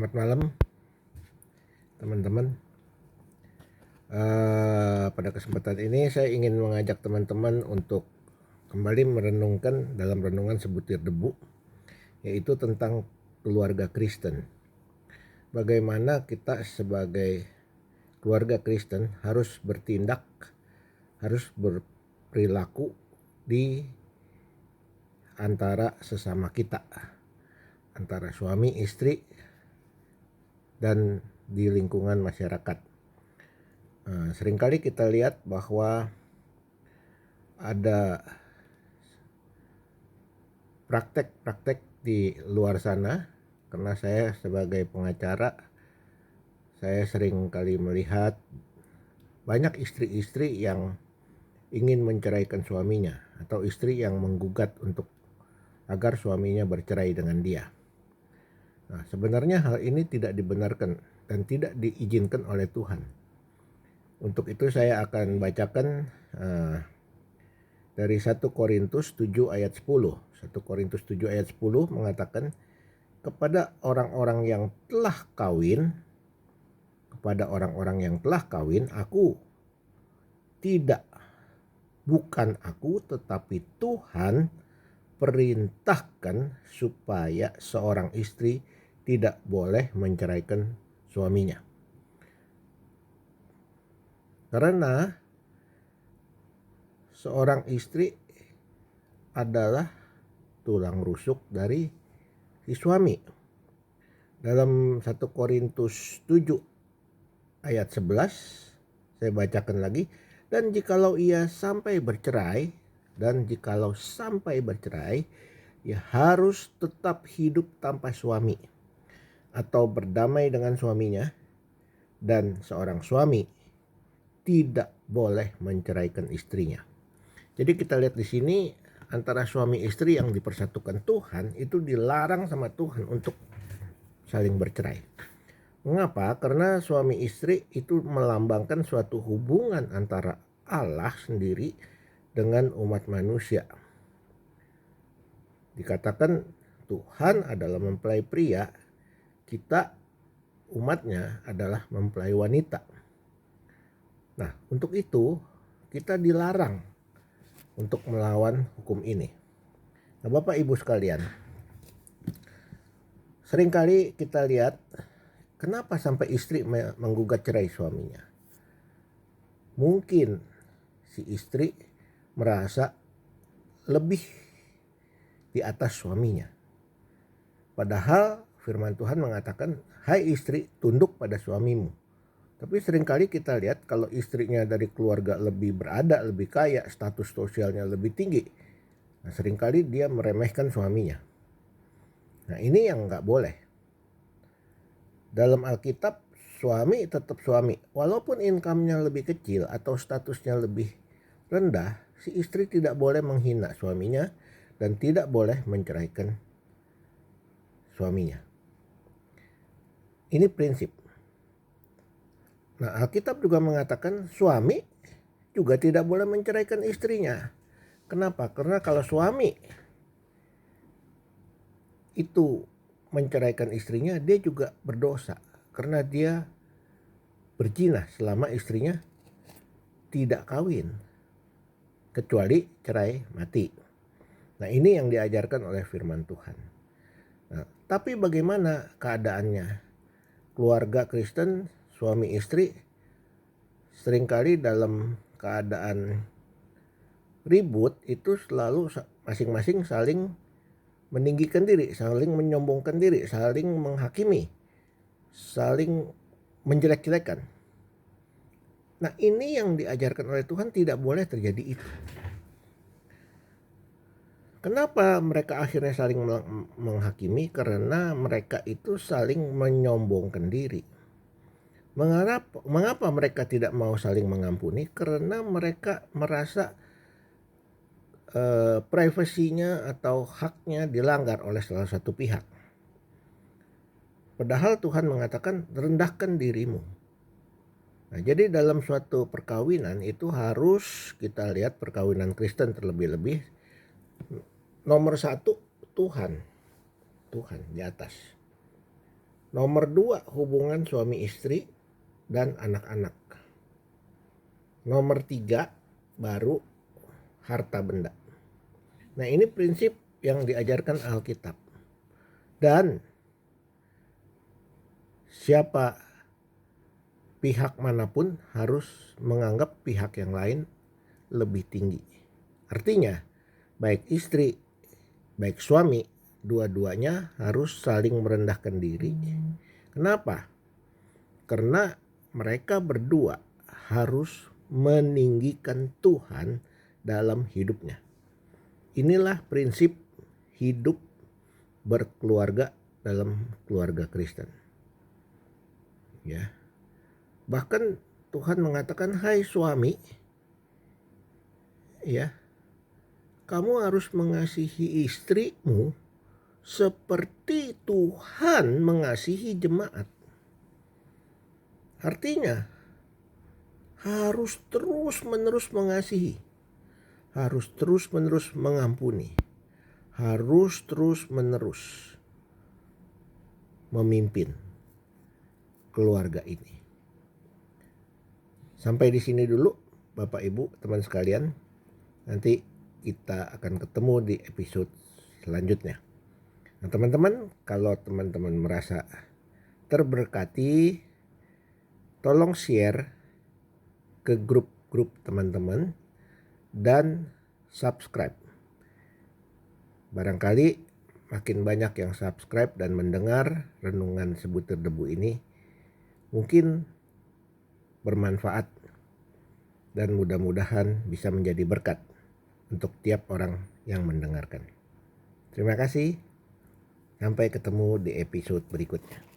Selamat malam teman-teman. Pada kesempatan ini saya ingin mengajak teman-teman untuk kembali merenungkan dalam renungan sebutir debu, yaitu tentang keluarga Kristen. Bagaimana kita sebagai keluarga Kristen harus bertindak, harus berperilaku di antara sesama kita, antara suami istri dan di lingkungan masyarakat. Seringkali kita lihat bahwa ada praktek-praktek di luar sana, karena saya sebagai pengacara, saya sering kali melihat banyak istri-istri yang ingin menceraikan suaminya, atau istri yang menggugat untuk agar suaminya bercerai dengan dia. Nah, sebenarnya hal ini tidak dibenarkan dan tidak diizinkan oleh Tuhan. Untuk itu saya akan bacakan dari 1 Korintus 7 ayat 10. 1 Korintus 7 ayat 10 mengatakan, kepada orang-orang yang telah kawin, aku tidak, bukan aku tetapi Tuhan perintahkan supaya seorang istri tidak boleh menceraikan suaminya. Karena seorang istri adalah tulang rusuk dari si suami. Dalam 1 Korintus 7 ayat 11 saya bacakan lagi, dan jikalau sampai bercerai, ia harus tetap hidup tanpa suami atau berdamai dengan suaminya, dan seorang suami tidak boleh menceraikan istrinya. Jadi kita lihat di sini, antara suami istri yang dipersatukan Tuhan itu dilarang sama Tuhan untuk saling bercerai. Mengapa? Karena suami istri itu melambangkan suatu hubungan antara Allah sendiri dengan umat manusia. Dikatakan Tuhan adalah mempelai pria, kita umatnya adalah mempelai wanita. Nah, untuk itu kita dilarang untuk melawan hukum ini. Nah, Bapak Ibu sekalian, seringkali kita lihat kenapa sampai istri menggugat cerai suaminya. Mungkin si istri merasa lebih di atas suaminya. Padahal firman Tuhan mengatakan, hai istri, tunduk pada suamimu. Tapi seringkali kita lihat kalau istrinya dari keluarga lebih berada, lebih kaya, status sosialnya lebih tinggi, nah seringkali dia meremehkan suaminya. Nah, ini yang nggak boleh. Dalam Alkitab, suami tetap suami. Walaupun income-nya lebih kecil atau statusnya lebih rendah, si istri tidak boleh menghina suaminya dan tidak boleh menceraikan suaminya. Ini prinsip. Nah, Alkitab juga mengatakan suami juga tidak boleh menceraikan istrinya. Kenapa? Karena kalau suami itu menceraikan istrinya, dia juga berdosa. Karena dia berzina selama istrinya tidak kawin. Kecuali cerai mati. Nah, ini yang diajarkan oleh firman Tuhan. Nah, tapi bagaimana keadaannya? Keluarga Kristen, suami istri, seringkali dalam keadaan ribut itu selalu masing-masing saling meninggikan diri, saling menyombongkan diri, saling menghakimi, saling menjelek-jelekan. Nah, ini yang diajarkan oleh Tuhan, tidak boleh terjadi itu. Kenapa mereka akhirnya saling menghakimi? Karena mereka itu saling menyombongkan diri. Mengapa mereka tidak mau saling mengampuni? Karena mereka merasa privasinya atau haknya dilanggar oleh salah satu pihak. Padahal Tuhan mengatakan rendahkan dirimu. Nah, jadi dalam suatu perkawinan itu harus kita lihat perkawinan Kristen terlebih-lebih. Nomor satu Tuhan di atas. Nomor 2, hubungan suami istri dan anak-anak. Nomor 3, baru harta benda. Nah, ini prinsip yang diajarkan Alkitab. Dan siapa pihak manapun harus menganggap pihak yang lain lebih tinggi. Artinya, baik istri, baik suami, dua-duanya harus saling merendahkan diri. Kenapa? Karena mereka berdua harus meninggikan Tuhan dalam hidupnya. Inilah prinsip hidup berkeluarga dalam keluarga Kristen. Ya. Bahkan Tuhan mengatakan, "Hai suami, ya, kamu harus mengasihi istrimu seperti Tuhan mengasihi jemaat." Artinya harus terus-menerus mengasihi, harus terus-menerus mengampuni, harus terus-menerus memimpin keluarga ini. Sampai di sini dulu Bapak Ibu teman sekalian. Nanti kita akan ketemu di episode selanjutnya. Nah teman-teman, kalau teman-teman merasa terberkati, tolong share ke grup-grup teman-teman dan subscribe. Barangkali makin banyak yang subscribe dan mendengar renungan sebutir debu ini, mungkin bermanfaat dan mudah-mudahan bisa menjadi berkat untuk tiap orang yang mendengarkan. Terima kasih. Sampai ketemu di episode berikutnya.